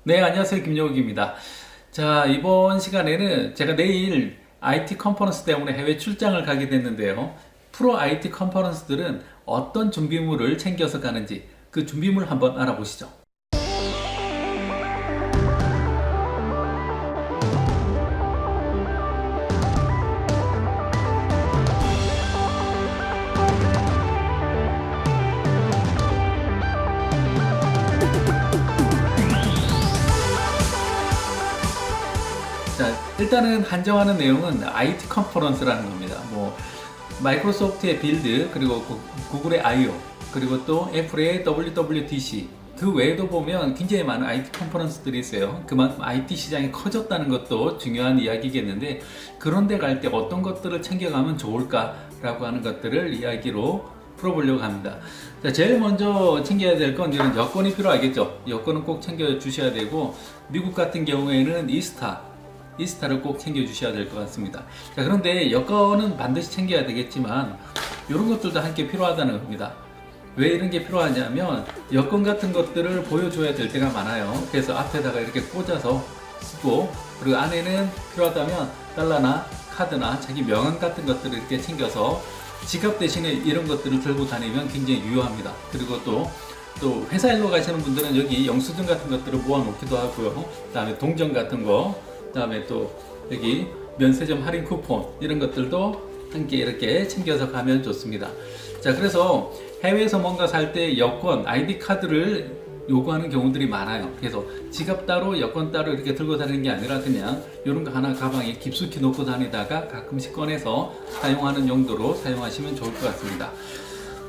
네, 안녕하세요. 김용욱입니다. 자, 이번 시간에는 제가 내일 IT 컨퍼런스 때문에 해외 출장을 가게 됐는데요. 프로 IT 컨퍼런스들은 어떤 준비물을 챙겨서 가는지 그 준비물 한번 알아보시죠. 자, 일단은 한정하는 내용은 IT 컨퍼런스라는 겁니다. 마이크로소프트의 빌드, 그리고 구글의 I/O, 그리고 또 애플의 WWDC, 그 외에도 보면 굉장히 많은 IT 컨퍼런스들이 있어요. 그만큼 IT 시장이 커졌다는 것도 중요한 이야기겠는데, 그런데 갈 때 어떤 것들을 챙겨가면 좋을까라고 하는 것들을 이야기로 풀어보려고 합니다. 자, 제일 먼저 챙겨야 될 건 이런 여권이 필요하겠죠. 여권은 꼭 챙겨 주셔야 되고, 미국 같은 경우에는 이스타를 꼭 챙겨주셔야 될 것 같습니다. 자, 그런데 여권은 반드시 챙겨야 되겠지만 이런 것들도 함께 필요하다는 겁니다. 왜 이런 게 필요하냐면 여권 같은 것들을 보여줘야 될 때가 많아요. 그래서 앞에다가 이렇게 꽂아서 쓰고, 그리고 안에는 필요하다면 달러나 카드나 자기 명함 같은 것들을 이렇게 챙겨서 지갑 대신에 이런 것들을 들고 다니면 굉장히 유효합니다. 그리고 또 회사 일로 가시는 분들은 여기 영수증 같은 것들을 모아놓기도 하고요. 그 다음에 동전 같은 거, 그 다음에 또 여기 면세점 할인 쿠폰, 이런 것들도 함께 이렇게 챙겨서 가면 좋습니다. 자, 그래서 해외에서 뭔가 살 때 여권, ID 카드를 요구하는 경우들이 많아요. 그래서 지갑 따로 여권 따로 이렇게 들고 다니는 게 아니라 그냥 이런 거 하나 가방에 깊숙이 놓고 다니다가 가끔씩 꺼내서 사용하는 용도로 사용하시면 좋을 것 같습니다.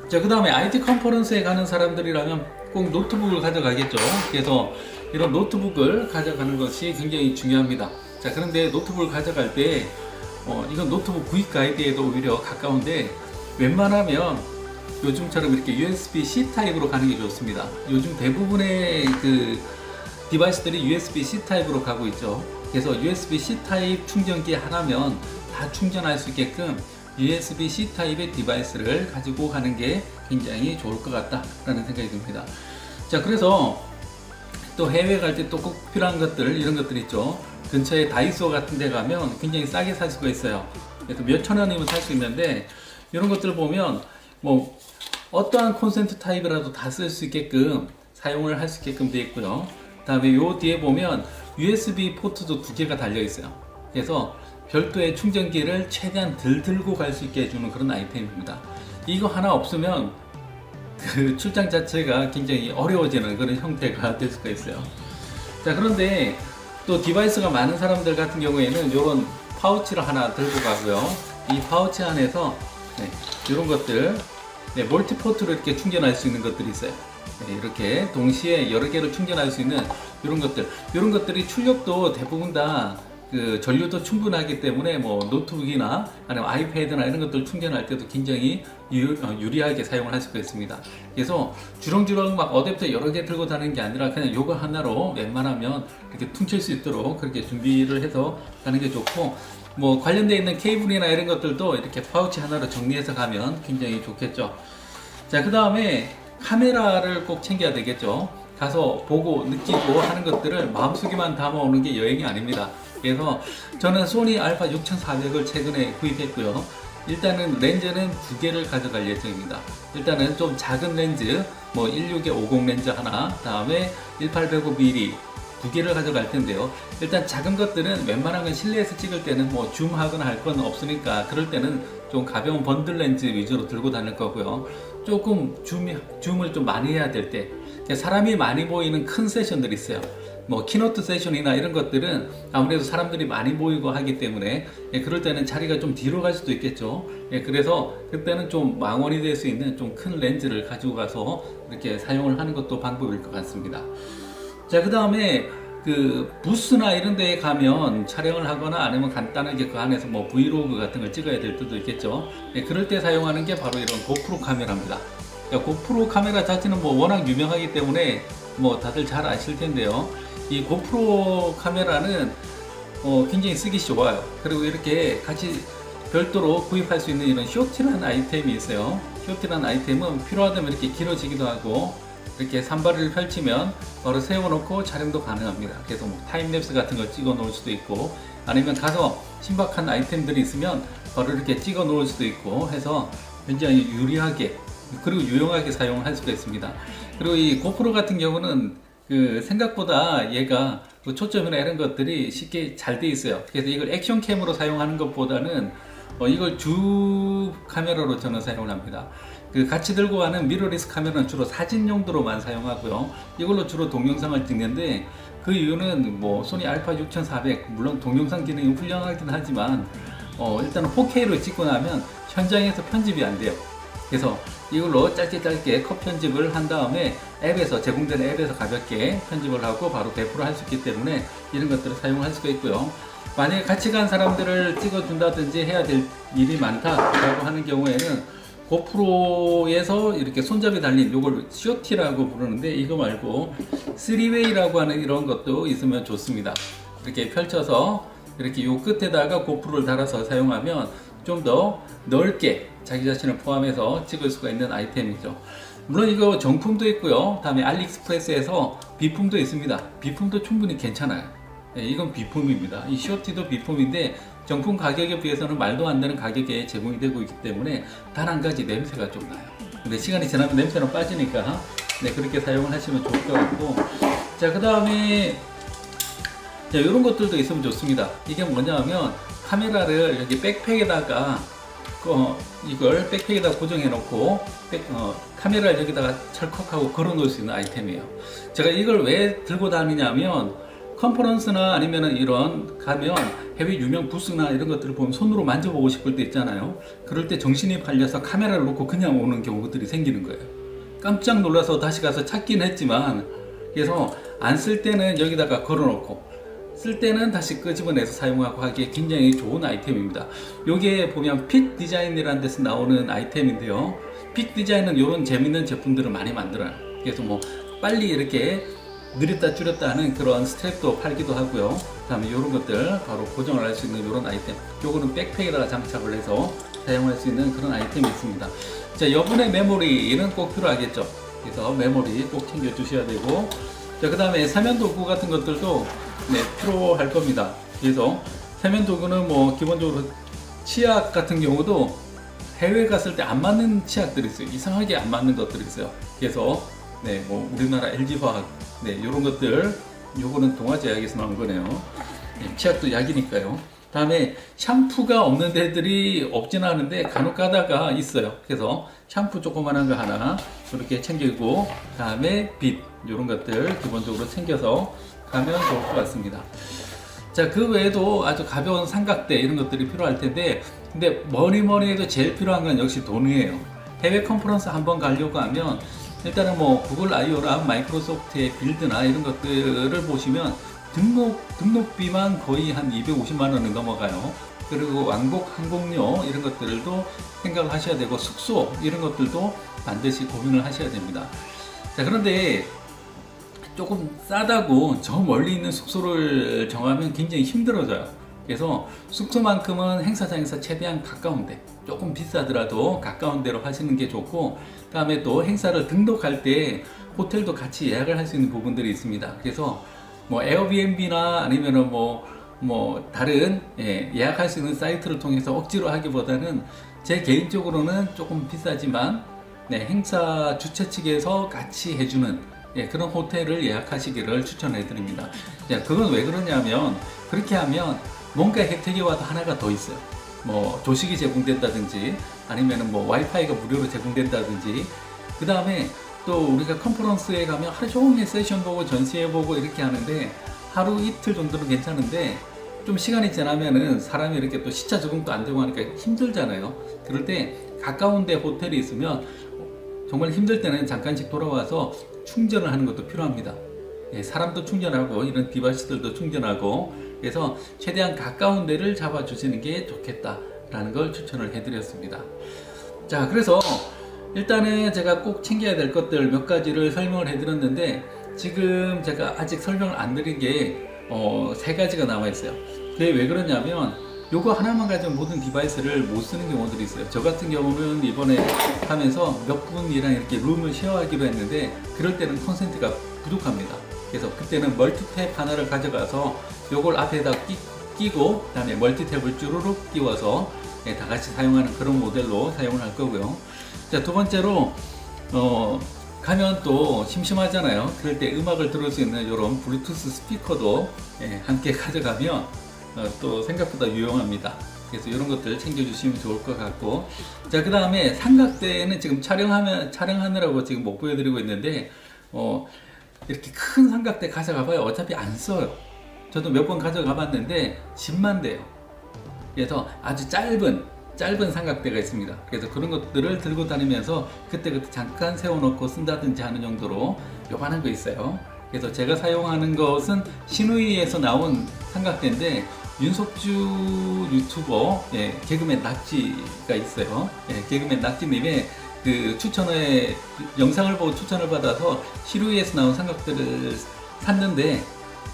자, 그 다음에 IT 컨퍼런스에 가는 사람들이라면 꼭 노트북을 가져가겠죠. 그래서 이런 노트북을 가져가는 것이 굉장히 중요합니다. 자, 그런데 노트북을 가져갈 때 이건 노트북 구입 가이드에도 오히려 가까운데, 웬만하면 요즘처럼 이렇게 USB-C 타입으로 가는 게 좋습니다. 요즘 대부분의 그 디바이스들이 USB-C 타입으로 가고 있죠. 그래서 USB-C 타입 충전기 하나면 다 충전할 수 있게끔 USB-C 타입의 디바이스를 가지고 가는 게 굉장히 좋을 것 같다라는 생각이 듭니다. 자, 그래서 또 해외 갈 때 또 꼭 필요한 것들, 이런 것들 있죠. 근처에 다이소 같은 데 가면 굉장히 싸게 살 수가 있어요. 그래서 몇천 원이면 살 수 있는데, 이런 것들 보면 어떠한 콘센트 타입이라도 다 쓸 수 있게끔 사용을 할 수 있게끔 되어 있고요. 그 다음에 요 뒤에 보면 USB 포트도 두 개가 달려 있어요. 그래서 별도의 충전기를 최대한 덜 들고 갈 수 있게 해주는 그런 아이템입니다. 이거 하나 없으면 그 출장 자체가 굉장히 어려워지는 그런 형태가 될 수가 있어요. 자, 그런데 또 디바이스가 많은 사람들 같은 경우에는 이런 파우치를 하나 들고 가고요. 이 파우치 안에서 이런 것들, 멀티포트로 이렇게 충전할 수 있는 것들이 있어요. 이렇게 동시에 여러 개를 충전할 수 있는 이런 것들이 출력도 대부분 다 그 전류도 충분하기 때문에 노트북이나 아니면 아이패드나 이런 것들 충전할 때도 굉장히 유리하게 사용을 할 수가 있습니다. 그래서 주렁주렁 막 어댑터 여러 개 들고 다니는 게 아니라 그냥 요거 하나로 웬만하면 이렇게 퉁칠 수 있도록 그렇게 준비를 해서 가는 게 좋고, 관련되어 있는 케이블이나 이런 것들도 이렇게 파우치 하나로 정리해서 가면 굉장히 좋겠죠. 자, 그 다음에 카메라를 꼭 챙겨야 되겠죠. 가서 보고 느끼고 하는 것들을 마음속에만 담아오는 게 여행이 아닙니다. 그래서 저는 소니 알파 6400을 최근에 구입했고요. 일단은 렌즈는 두 개를 가져갈 예정입니다. 일단은 좀 작은 렌즈, 16에 50 렌즈 하나, 다음에 1800mm 두 개를 가져갈 텐데요. 일단 작은 것들은 웬만하면 실내에서 찍을 때는 줌하거나 할 건 없으니까, 그럴 때는 좀 가벼운 번들 렌즈 위주로 들고 다닐 거고요. 조금 줌을 좀 많이 해야 될 때, 사람이 많이 모이는 큰 세션들이 있어요. 키노트 세션이나 이런 것들은 아무래도 사람들이 많이 모이고 하기 때문에 그럴 때는 자리가 좀 뒤로 갈 수도 있겠죠. 그래서 그때는 좀 망원이 될 수 있는 좀 큰 렌즈를 가지고 가서 이렇게 사용을 하는 것도 방법일 것 같습니다. 자, 그 다음에 그 부스나 이런 데에 가면 촬영을 하거나 아니면 간단하게 그 안에서 브이로그 같은 걸 찍어야 될 때도 있겠죠. 그럴 때 사용하는 게 바로 이런 고프로 카메라입니다. 고프로 카메라 자체는 워낙 유명하기 때문에 다들 잘 아실 텐데요. 이 고프로 카메라는 굉장히 쓰기 좋아요. 그리고 이렇게 같이 별도로 구입할 수 있는 이런 쇼티라는 아이템이 있어요. 쇼티라는 아이템은 필요하다면 이렇게 길어지기도 하고, 이렇게 산발을 펼치면 바로 세워놓고 촬영도 가능합니다. 그래서 뭐 타임랩스 같은 걸 찍어 놓을 수도 있고, 아니면 가서 신박한 아이템들이 있으면 바로 이렇게 찍어 놓을 수도 있고 해서 굉장히 유리하게 그리고 유용하게 사용할 수가 있습니다. 그리고 이 고프로 같은 경우는 그 생각보다 얘가 그 초점이나 이런 것들이 쉽게 잘 돼 있어요. 그래서 이걸 액션캠으로 사용하는 것보다는 이걸 주 카메라로 저는 사용을 합니다. 그 같이 들고 가는 미러리스 카메라는 주로 사진 용도로만 사용하고요. 이걸로 주로 동영상을 찍는데, 그 이유는 뭐 소니 알파 6400 물론 동영상 기능이 훌륭하긴 하지만 일단은 4K로 찍고 나면 현장에서 편집이 안 돼요. 그래서 이걸로 짧게 컷 편집을 한 다음에 앱에서 제공되는 앱에서 가볍게 편집을 하고 바로 배포를 할 수 있기 때문에 이런 것들을 사용할 수가 있고요. 만약에 같이 간 사람들을 찍어준다든지 해야 될 일이 많다라고 하는 경우에는 고프로에서 이렇게 손잡이 달린 이걸 쇼티라고 부르는데, 이거 말고 3웨이라고 하는 이런 것도 있으면 좋습니다. 이렇게 펼쳐서 이렇게 요 끝에다가 고프로를 달아서 사용하면 좀 더 넓게 자기 자신을 포함해서 찍을 수가 있는 아이템이죠. 물론 이거 정품도 있고요. 다음에 알리익스프레스에서 비품도 있습니다. 비품도 충분히 괜찮아요. 네, 이건 비품입니다. 이 쇼티도 비품인데 정품 가격에 비해서는 말도 안 되는 가격에 제공이 되고 있기 때문에 단 한 가지 냄새가 좀 나요. 근데 시간이 지나면 냄새는 빠지니까 네, 그렇게 사용을 하시면 좋을 것 같고, 자, 그 다음에 이런 것들도 있으면 좋습니다. 이게 뭐냐면 카메라를 여기 백팩에다가 이걸 백팩에다 고정해 놓고 카메라를 여기다가 철컥하고 걸어 놓을 수 있는 아이템이에요. 제가 이걸 왜 들고 다니냐면 컨퍼런스나 아니면은 이런 가면 해외 유명 부스나 이런 것들을 보면 손으로 만져보고 싶을 때 있잖아요. 그럴 때 정신이 팔려서 카메라를 놓고 그냥 오는 경우들이 생기는 거예요. 깜짝 놀라서 다시 가서 찾긴 했지만, 그래서 안 쓸 때는 여기다가 걸어 놓고 쓸 때는 다시 끄집어내서 사용하고 하기에 굉장히 좋은 아이템입니다. 요게 보면 픽 디자인이라는 데서 나오는 아이템인데요. 픽 디자인은 이런 재밌는 제품들을 많이 만들어요. 그래서 뭐 빨리 이렇게 느렸다 줄였다 하는 그런 스트랩도 팔기도 하고요. 그 다음에 이런 것들 바로 고정을 할 수 있는 이런 아이템, 요거는 백팩에다가 장착을 해서 사용할 수 있는 그런 아이템이 있습니다. 자, 여분의 메모리는 꼭 필요하겠죠. 그래서 메모리 꼭 챙겨 주셔야 되고, 자, 그 다음에 세면 도구 같은 것들도 네, 필요할 겁니다. 그래서 세면 도구는 뭐 기본적으로 치약 같은 경우도 해외 갔을 때 안 맞는 치약들이 있어요. 이상하게 안 맞는 것들이 있어요. 그래서 네, 뭐 우리나라 LG화학 네, 이런 것들, 요거는 동아제약에서 나온 거네요. 네, 치약도 약이니까요. 다음에 샴푸가 없는 데들이 없진 않은데 간혹 가다가 있어요. 그래서 샴푸 조그만한 거 하나 이렇게 챙기고, 다음에 빗 이런 것들 기본적으로 챙겨서 가면 좋을 것 같습니다. 자, 그 외에도 아주 가벼운 삼각대 이런 것들이 필요할 텐데, 근데 뭐니 해도 제일 필요한 건 역시 돈이에요. 해외 컨퍼런스 한번 가려고 하면 일단은 뭐 구글 I/O랑 마이크로소프트의 빌드나 이런 것들을 보시면 등록비만 거의 한 250만 원이 넘어가요. 그리고 왕복 항공료 이런 것들도 생각을 하셔야 되고, 숙소 이런 것들도 반드시 고민을 하셔야 됩니다. 자, 그런데 조금 싸다고 저 멀리 있는 숙소를 정하면 굉장히 힘들어져요. 그래서 숙소만큼은 행사장에서 최대한 가까운데, 조금 비싸더라도 가까운 데로 하시는 게 좋고, 그 다음에 또 행사를 등록할 때 호텔도 같이 예약을 할 수 있는 부분들이 있습니다. 그래서 뭐 에어비앤비나 아니면은 뭐 다른 예약할 수 있는 사이트를 통해서 억지로 하기보다는 제 개인적으로는 조금 비싸지만 행사 주최 측에서 같이 해주는 그런 호텔을 예약하시기를 추천해 드립니다. 그건 왜 그러냐면, 그렇게 하면 뭔가 혜택이 와도 하나가 더 있어요. 뭐 조식이 제공된다든지 아니면은 뭐 와이파이가 무료로 제공된다든지, 그 다음에 또 우리가 컨퍼런스에 가면 하루 종일 세션 보고 전시회 보고 이렇게 하는데 하루 이틀 정도는 괜찮은데, 좀 시간이 지나면은 사람이 이렇게 또 시차 적응도 안 되고 하니까 힘들잖아요. 그럴 때 가까운 데 호텔이 있으면 정말 힘들 때는 잠깐씩 돌아와서 충전을 하는 것도 필요합니다. 사람도 충전하고 이런 디바이스들도 충전하고, 그래서 최대한 가까운 데를 잡아주시는 게 좋겠다라는 걸 추천을 해드렸습니다. 자, 그래서 일단은 제가 꼭 챙겨야 될 것들 몇 가지를 설명을 해드렸는데, 지금 제가 아직 설명을 안 드린 게 3가지가 남아 있어요. 그게 왜 그러냐면, 요거 하나만 가지고 모든 디바이스를 못 쓰는 경우들이 있어요. 저 같은 경우는 이번에 하면서 몇 분이랑 이렇게 룸을 쉐어하기로 했는데 그럴 때는 컨센트가 부족합니다. 그래서 그때는 멀티탭 하나를 가져가서 요걸 앞에다 끼고 그다음에 멀티탭을 쭈루룩 끼워서 다 같이 사용하는 그런 모델로 사용을 할 거고요. 자, 두 번째로 가면 또 심심하잖아요. 그럴 때 음악을 들을 수 있는 이런 블루투스 스피커도 함께 가져가면 또 생각보다 유용합니다. 그래서 이런 것들 챙겨주시면 좋을 것 같고, 자, 그 다음에 삼각대는 지금 촬영하느라고 지금 못 보여드리고 있는데 이렇게 큰 삼각대 가져가봐요. 어차피 안 써요. 저도 몇 번 가져가 봤는데 집만 돼요. 그래서 아주 짧은 삼각대가 있습니다. 그래서 그런 것들을 들고 다니면서 그때그때 잠깐 세워놓고 쓴다든지 하는 정도로 요만한 거 있어요. 그래서 제가 사용하는 것은 시누이에서 나온 삼각대인데 윤석주 유튜버 개그맨 낙지가 있어요. 개그맨 낙지님의 그 영상을 보고 추천을 받아서 시누이에서 나온 삼각대를 샀는데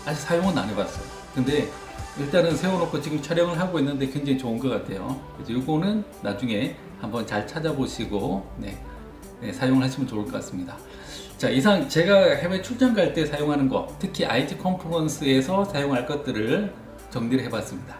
아직 사용은 안 해봤어요. 근데 일단은 세워놓고 지금 촬영을 하고 있는데 굉장히 좋은 것 같아요. 그래서 이거는 나중에 한번 잘 찾아보시고 사용을 하시면 좋을 것 같습니다. 자, 이상 제가 해외 출장 갈 때 사용하는 거, 특히 IT 컨퍼런스에서 사용할 것들을 정리를 해봤습니다.